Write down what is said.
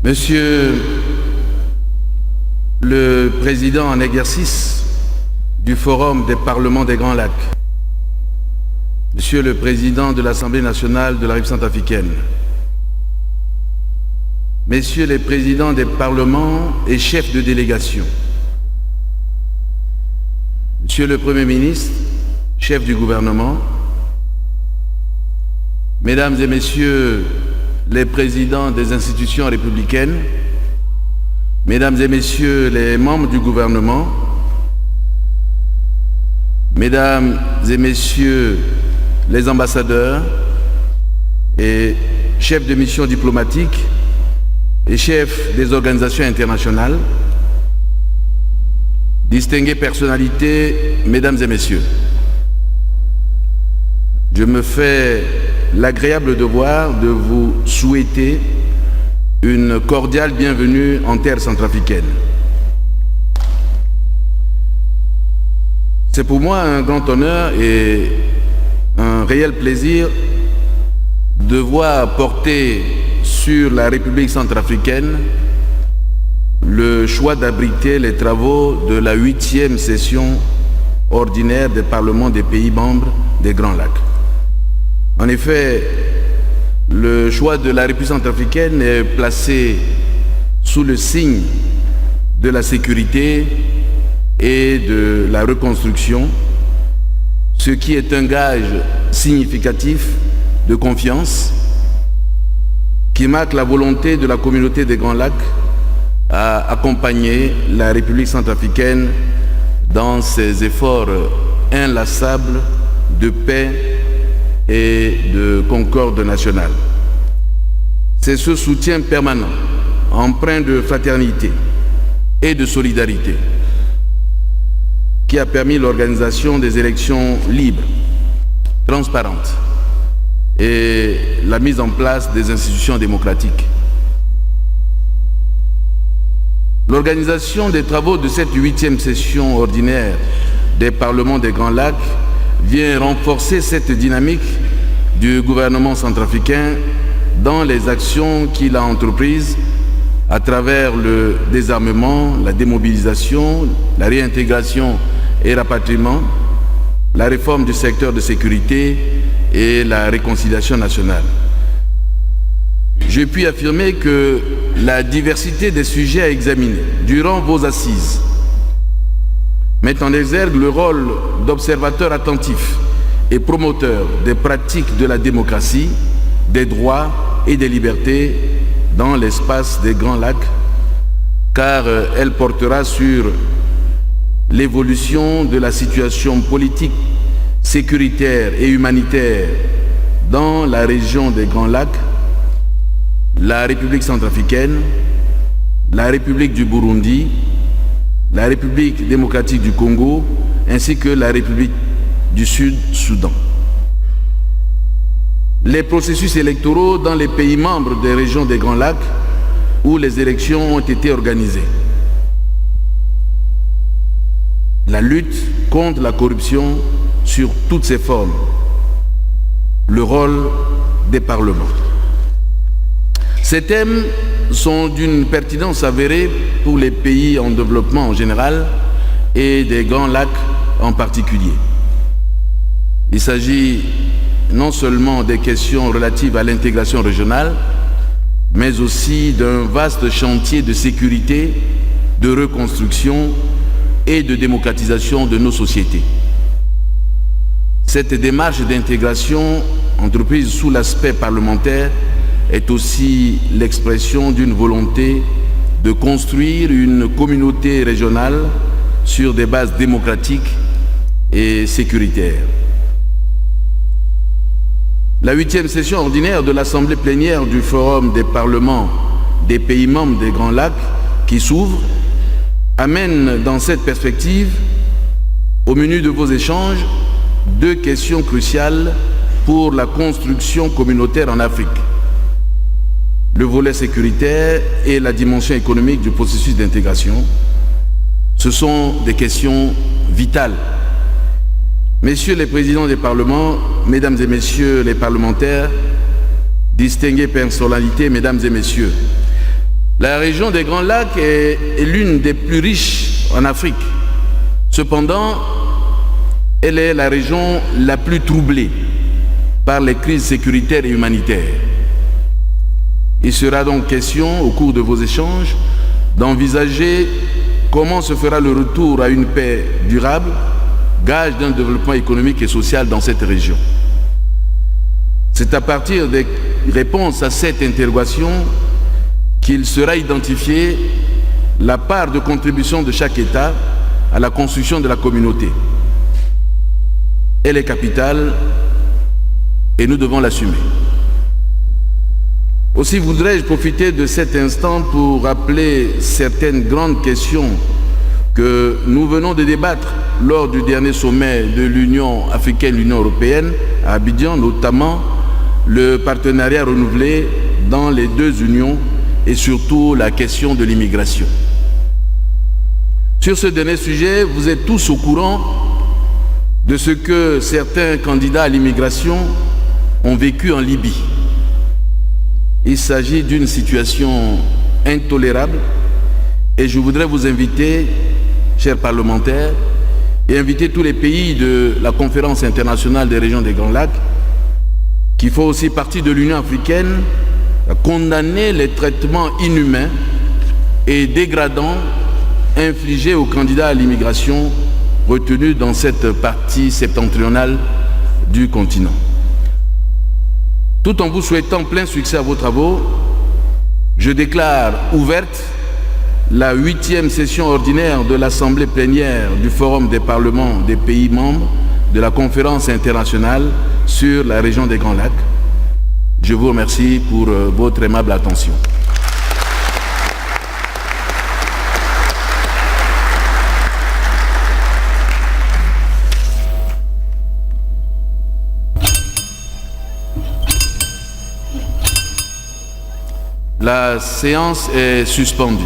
Monsieur le Président en exercice du Forum des Parlements des Grands Lacs, Monsieur le Président de l'Assemblée nationale de la République centrafricaine, Messieurs les Présidents des Parlements et chefs de délégation, Monsieur le Premier ministre, chef du gouvernement, Mesdames et Messieurs les Présidents des institutions républicaines, Mesdames et Messieurs les membres du gouvernement, Mesdames et Messieurs les ambassadeurs et chefs de mission diplomatique et chefs des organisations internationales, distinguées personnalités, Mesdames et Messieurs, je me fais l'agréable devoir de vous souhaiter une cordiale bienvenue en terre centrafricaine. C'est pour moi un grand honneur et un réel plaisir de voir porter sur la République centrafricaine le choix d'abriter les travaux de la 8e session ordinaire des parlements des pays membres des Grands Lacs. En effet, le choix de la République centrafricaine est placé sous le signe de la sécurité et de la reconstruction, ce qui est un gage significatif de confiance qui marque la volonté de la communauté des Grands Lacs à accompagner la République centrafricaine dans ses efforts inlassables de paix et de concorde nationale. C'est ce soutien permanent, empreint de fraternité et de solidarité, qui a permis l'organisation des élections libres, transparentes et la mise en place des institutions démocratiques. L'organisation des travaux de cette 8e session ordinaire des parlements des Grands Lacs vient renforcer cette dynamique du gouvernement centrafricain dans les actions qu'il a entreprises à travers le désarmement, la démobilisation, la réintégration et rapatriement, la réforme du secteur de sécurité et la réconciliation nationale. Je puis affirmer que la diversité des sujets à examiner durant vos assises met en exergue le rôle d'observateur attentif et promoteur des pratiques de la démocratie, des droits et des libertés dans l'espace des Grands Lacs, car elle portera sur l'évolution de la situation politique, sécuritaire et humanitaire dans la région des Grands Lacs, la République centrafricaine, la République du Burundi, la République démocratique du Congo, ainsi que la République du Sud-Soudan. Les processus électoraux dans les pays membres des régions des Grands Lacs où les élections ont été organisées. La lutte contre la corruption sur toutes ses formes. Le rôle des parlements. Ces thèmes sont d'une pertinence avérée pour les pays en développement en général et des Grands Lacs en particulier. Il s'agit non seulement des questions relatives à l'intégration régionale, mais aussi d'un vaste chantier de sécurité, de reconstruction et de démocratisation de nos sociétés. Cette démarche d'intégration entreprise sous l'aspect parlementaire est aussi l'expression d'une volonté de construire une communauté régionale sur des bases démocratiques et sécuritaires. La 8e session ordinaire de l'Assemblée plénière du Forum des parlements des pays membres des Grands Lacs qui s'ouvre amène dans cette perspective, au menu de vos échanges, 2 questions cruciales pour la construction communautaire en Afrique. Le volet sécuritaire et la dimension économique du processus d'intégration. Ce sont des questions vitales. Messieurs les présidents des parlements, mesdames et messieurs les parlementaires, distinguées personnalités, mesdames et messieurs, La région des Grands Lacs est l'une des plus riches en Afrique. Cependant, elle est la région la plus troublée par les crises sécuritaires et humanitaires. Il sera donc question, au cours de vos échanges, d'envisager comment se fera le retour à une paix durable, gage d'un développement économique et social dans cette région. C'est à partir des réponses à cette interrogation qu'il sera identifié la part de contribution de chaque État à la construction de la communauté. Elle est capitale et nous devons l'assumer. Aussi voudrais-je profiter de cet instant pour rappeler certaines grandes questions que nous venons de débattre lors du dernier sommet de l'Union africaine, l'Union européenne, à Abidjan, notamment le partenariat renouvelé dans les deux unions et surtout la question de l'immigration. Sur ce dernier sujet, vous êtes tous au courant de ce que certains candidats à l'immigration ont vécu en Libye. Il s'agit d'une situation intolérable et je voudrais vous inviter, chers parlementaires, et inviter tous les pays de la Conférence internationale des régions des Grands Lacs, qui font aussi partie de l'Union africaine, à condamner les traitements inhumains et dégradants infligés aux candidats à l'immigration retenus dans cette partie septentrionale du continent. Tout en vous souhaitant plein succès à vos travaux, je déclare ouverte la 8e session ordinaire de l'Assemblée plénière du Forum des parlements des pays membres de la Conférence internationale sur la région des Grands Lacs. Je vous remercie pour votre aimable attention. La séance est suspendue.